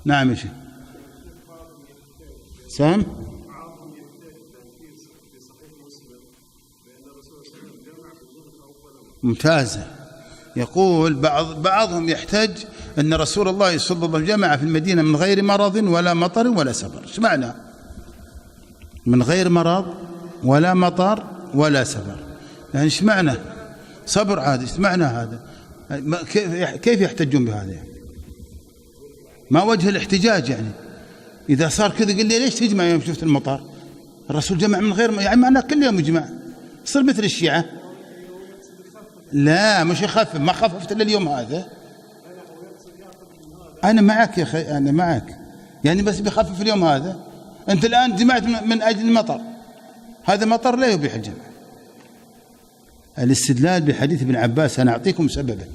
نعم يا شيخ. سام ممتازة. يقول بعضهم يحتج أن رسول الله صلى الله عليه وسلم جمع في المدينة من غير مرض ولا مطر ولا سفر. ايش معنى من غير مرض ولا مطر ولا سفر؟ يعني ايش معنى صبر عادي؟ ايش معنى هذا؟ كيف يحتجون بهذا يعني؟ ما وجه الاحتجاج يعني؟ إذا صار كذا قل لي ليش تجمع يوم شفت المطر؟ الرسول جمع من غير يعني معناه كل يوم يجمع. صار مثل الشيعة. لا مش يخفف، ما خففت إلا اليوم هذا. أنا معك يا أخي، أنا معك يعني، بس بيخفف اليوم هذا. أنت الآن جمعت من أجل المطر، هذا مطر لا يبيح الجمع. الاستدلال بحديث ابن عباس أنا أعطيكم سببه.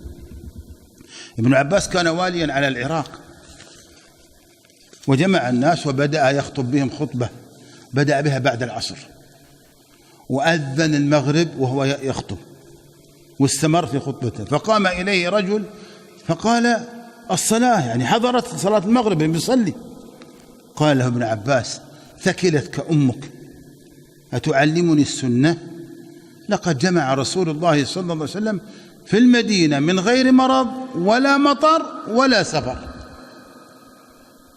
ابن عباس كان واليا على العراق، وجمع الناس وبدأ يخطب بهم خطبة، بدأ بها بعد العصر، وأذن المغرب وهو يخطب، واستمر في خطبته. فقام إليه رجل فقال الصلاة، يعني حضرت صلاة المغرب بيصلي. قال له ابن عباس ثكلتك أمك أتعلمني السنة؟ لقد جمع رسول الله صلى الله عليه وسلم في المدينة من غير مرض ولا مطر ولا سفر.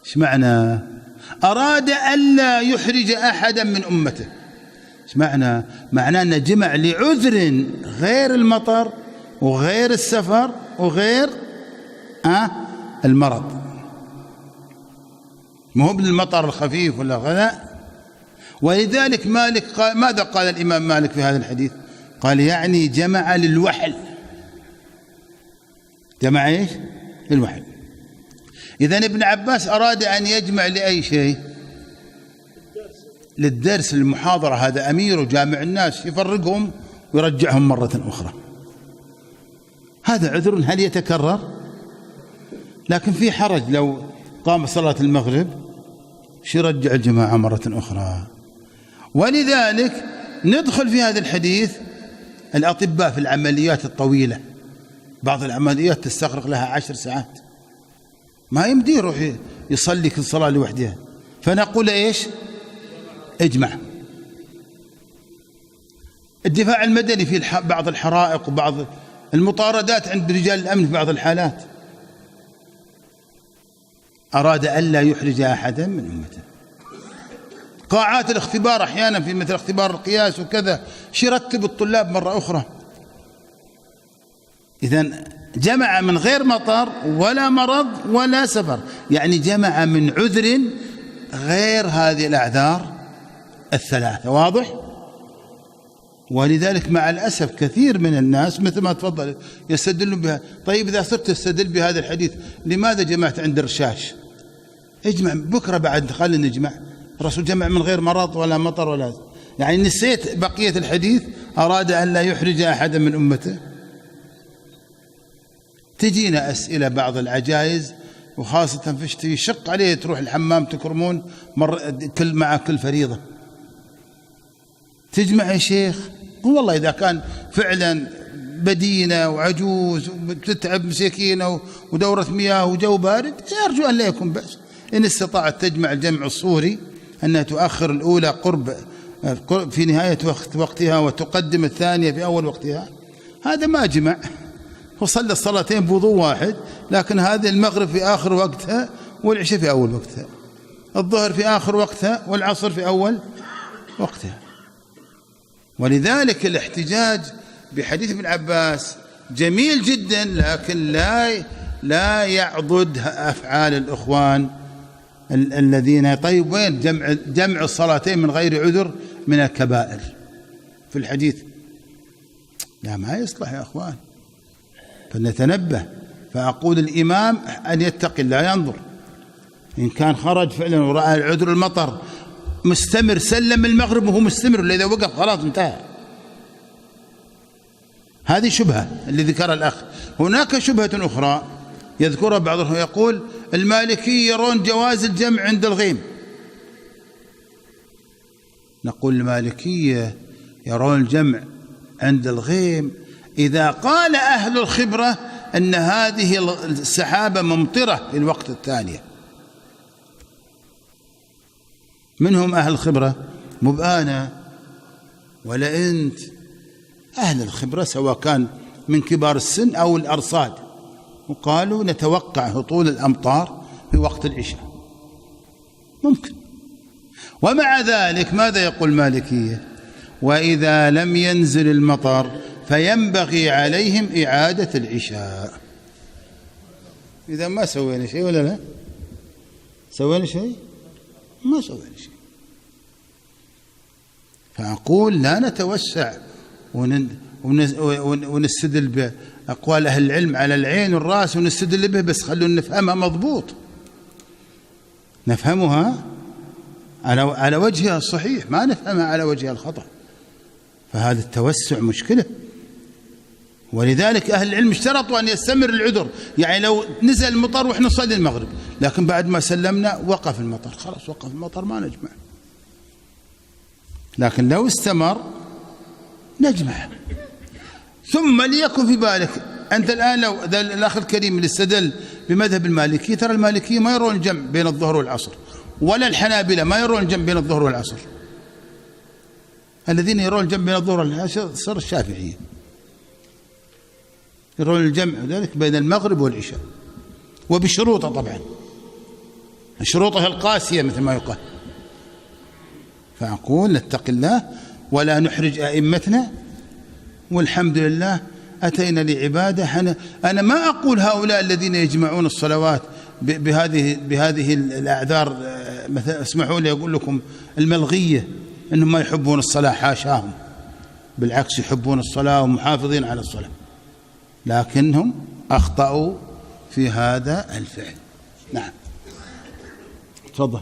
ايش معنى؟ أراد ألا يحرج أحدا من أمته. ايش معنى؟ معناه أنه جمع لعذر غير المطر وغير السفر وغير المرض، ما هو بالمطر الخفيف ولا غلاء. ولذلك مالك قال، ماذا قال الإمام مالك في هذا الحديث؟ قال يعني جمع للوحل. جمع ايش؟ للوحل. إذن ابن عباس أراد أن يجمع لأي شيء؟ للدرس، للمحاضرة. هذا أمير وجامع الناس، يفرقهم ويرجعهم مرة أخرى. هذا عذر هل يتكرر؟ لكن في حرج لو قام صلاة المغرب شو يرجع الجماعة مرة أخرى. ولذلك ندخل في هذا الحديث الأطباء في العمليات الطويلة، بعض العمليات تستغرق لها 10 ساعات، ما يمدي يروح يصلي كل صلاة لوحدها، فنقول إيش؟ اجمع. الدفاع المدني في بعض الحرائق وبعض المطاردات عند رجال الأمن في بعض الحالات، أراد ألا يحرج أحدا من أمته. قاعات الاختبار أحيانا في مثل اختبار القياس وكذا يرتب الطلاب مرة أخرى. إذن جمع من غير مطر ولا مرض ولا سفر، يعني جمع من عذر غير هذه الأعذار الثلاثة. واضح؟ ولذلك مع الأسف كثير من الناس مثل ما تفضل يستدلون بها. طيب إذا صرت تستدل بهذا الحديث لماذا جمعت عند الرشاش؟ اجمع بكرة بعد، خلينا نجمع. الرسول جمع من غير مرض ولا مطر ولا، يعني نسيت بقية الحديث أراد أن لا يحرج أحدا من أمته. تجينا أسئلة بعض العجائز، وخاصة في الشتاء يشق عليه تروح الحمام تكرمون مع كل فريضة. تجمع يا شيخ؟ والله إذا كان فعلا بدينة وعجوز وتتعب مساكينة ودورة مياه وجو بارد، أرجو أن لا يكون بأس. إن استطاعت تجمع الجمع الصوري أنها تؤخر الأولى قرب في نهاية وقتها وتقدم الثانية في أول وقتها، هذا ما جمع، وصلى الصلاتين بوضوء واحد. لكن هذه المغرب في آخر وقتها والعشاء في أول وقتها، الظهر في آخر وقتها والعصر في أول وقتها. ولذلك الاحتجاج بحديث ابن عباس جميل جدا، لكن لا يعضد أفعال الإخوان الذين طيب وين جمع الصلاتين من غير عذر من الكبائر في الحديث؟ لا، ما يصلح يا أخوان. فلنتنبه. فأقول الإمام أن يتقي الله، ينظر إن كان خرج فعلا ورأى العذر المطر مستمر، سلم المغرب وهو مستمر، اللي إذا وقف خلاص انتهى. هذه شبهة اللي ذكرها الأخ. هناك شبهة أخرى يذكرها بعضهم، يقول المالكي يرون جواز الجمع عند الغيم. نقول المالكية يرون الجمع عند الغيم إذا قال أهل الخبرة أن هذه السحابة ممطرة في الوقت الثانية، منهم أهل الخبرة، مو بأنا ولا أنت، أهل الخبرة سواء كان من كبار السن أو الأرصاد، وقالوا نتوقع هطول الأمطار في وقت العشاء، ممكن. ومع ذلك ماذا يقول المالكية؟ وإذا لم ينزل المطر فينبغي عليهم إعادة العشاء. إذا ما سوينا شيء ولا لا؟ سوينا شيء؟ ما سوينا شيء. فأقول لا نتوسع ونستدل بأقوال أهل العلم على العين والرأس ونستدل به، بس خلونا نفهمها مضبوط، نفهمها على وجهها الصحيح، ما نفهمها على وجهها الخطأ. فهذا التوسع مشكلة. ولذلك أهل العلم اشترطوا أن يستمر العذر، يعني لو نزل المطر وإحنا نصلي المغرب لكن بعد ما سلمنا وقف المطر، خلاص وقف المطر ما نجمع، لكن لو استمر نجمع. ثم ليكن في بالك أنت الآن، لو الأخ الكريم اللي استدل بمذهب المالكي، ترى المالكية ما يرون الجمع بين الظهر والعصر، ولا الحنابلة ما يرون الجمع بين الظهر والعصر. الذين يرون الجمع بين الظهر والعصر صار الشافعية، يرون الجمع ذلك بين المغرب والعشاء، وبشروطه طبعا، شروطها القاسية مثل ما يقال. فأقول نتق الله ولا نحرج أئمتنا، والحمد لله أتينا لعبادة. أنا ما أقول هؤلاء الذين يجمعون الصلوات بهذه الأعذار، مثلا اسمحوا لي أقول لكم الملغية، أنهم ما يحبون الصلاة، حاشاهم، بالعكس يحبون الصلاة ومحافظين على الصلاة، لكنهم أخطأوا في هذا الفعل. نعم تفضل.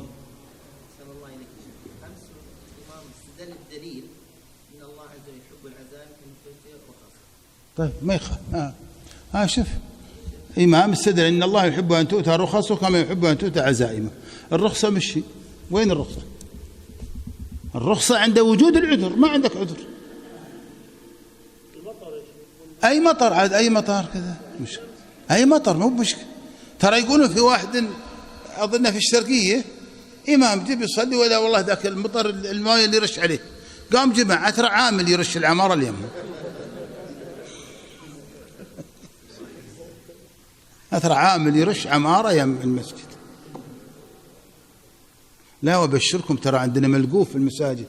طيب ما يخاف. شوف، إمام استدل إن الله يحب أن تؤتى رخصه كما يحب أن تؤتى عزائمه. الرخصة مشي، وين الرخصة؟ الرخصة عند وجود العذر، ما عندك عذر. أي مطر عاد، أي مطر كذا مشكلة، أي مطر مو مشكلة. ترى يقولون في واحد أظن في الشرقية إمام جيب يصلي، ولا والله ذاك المطر الماء اللي يرش عليه، قام جماعة ترى عامل يرش العمارة اليمين، أثر عامل يرش عمارة يم المسجد. لا وبشركم ترى عندنا ملقوف في المساجد.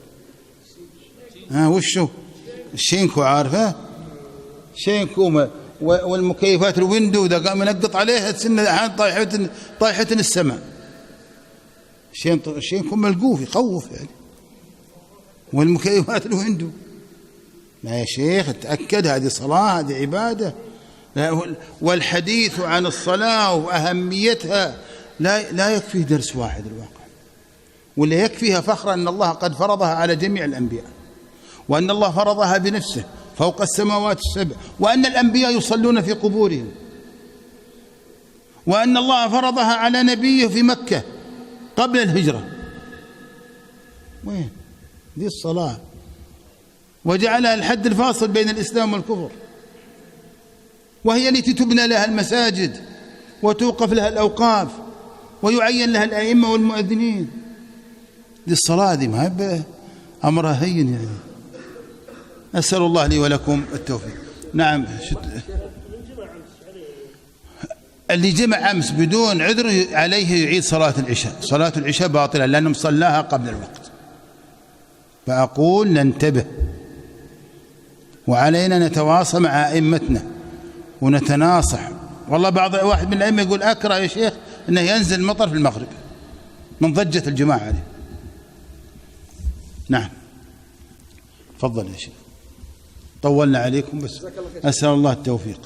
وشو الشينكو، عارفه شينكو، والمكيفات الويندو ذا قام ينقط عليها تسنة طايحة السماء. شينكو ملقوف يخوف يعني، والمكيفات الويندو. لا يا شيخ تأكد، هذه صلاة، هذه عبادة. والحديث عن الصلاة وأهميتها لا يكفي درس واحد الواقع، ولا يكفيها فخرا أن الله قد فرضها على جميع الأنبياء، وأن الله فرضها بنفسه فوق السماوات السبع، وأن الأنبياء يصلون في قبورهم، وأن الله فرضها على نبيه في مكة قبل الهجرة. وين دي الصلاة؟ وجعلها الحد الفاصل بين الإسلام والكفر، وهي التي تبنى لها المساجد وتوقف لها الأوقاف ويعين لها الأئمة والمؤذنين. دي الصلاة دي ما أمرها هين يعني. أسأل الله لي ولكم التوفيق. نعم. اللي جمع أمس بدون عذر عليه يعيد صلاة العشاء، صلاة العشاء باطلة لأنه صلاها قبل الوقت. فأقول ننتبه، وعلينا نتواصى مع أئمتنا ونتناصح. والله واحد من الأئمة يقول أكره يا شيخ أنه ينزل المطر في المغرب من ضجة الجماعة عليه. نعم تفضل يا شيخ، طولنا عليكم بس أسأل الله التوفيق.